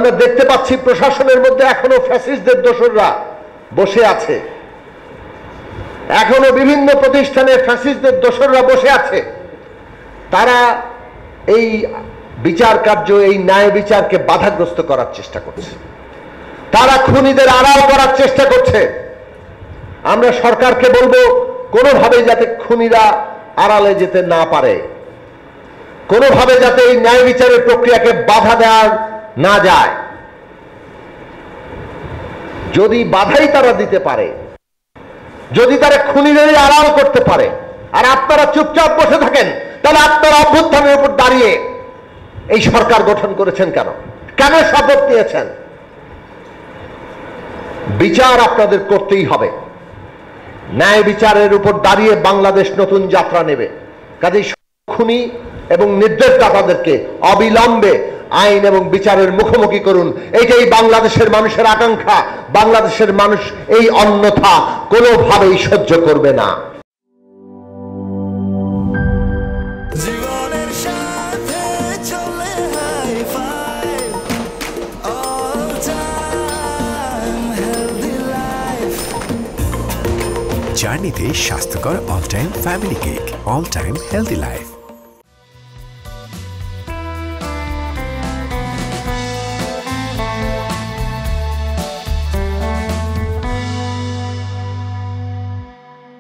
আমরা দেখতে পাচ্ছি প্রশাসনের মধ্যে এখনো ফ্যাসিস্টদের দোসররা বসে আছে, এখনো বিভিন্ন প্রতিষ্ঠানে ফ্যাসিস্টদের দোসররা বসে আছে। তারা এই বিচার কার্য, এই ন্যায় বিচারকে বাধাগ্রস্ত করার চেষ্টা করছে, তারা খুনিদের আড়াল করার চেষ্টা করছে। আমরা সরকারকে বলবো কোনোভাবে যাতে খুনিরা আড়ালে যেতে না পারে, কোনোভাবে যাতে এই ন্যায় বিচারের প্রক্রিয়াকে বাধা দেওয়া না যায়। যদি বাধাই তারা দিতে পারে, যদি তারা খুনিদের আড়াল করতে পারে, আর আপনারা চুপচাপ বসে থাকেন, তাহলে আপনারা অভ্যুত্থানের উপর দাঁড়িয়ে এই সরকার গঠন করেছেন কেন? কেন শপথ নিয়েছেন? বিচার আপনাদের করতেই হবে। ন্যায় বিচারের উপর দাঁড়িয়ে বাংলাদেশ নতুন যাত্রা নেবে। কাজেই খুনি এবং নির্দেশদাতাদেরকে অবিলম্বে আইন এবং বিচারের মুখোমুখি করুন। এইটাই বাংলাদেশের মানুষের আকাঙ্ক্ষা। বাংলাদেশের মানুষ এই অন্যথা কোনোভাবেই সহ্য করবে না। জার্নিতে স্বাস্থ্যকর all time family cake, all time healthy life.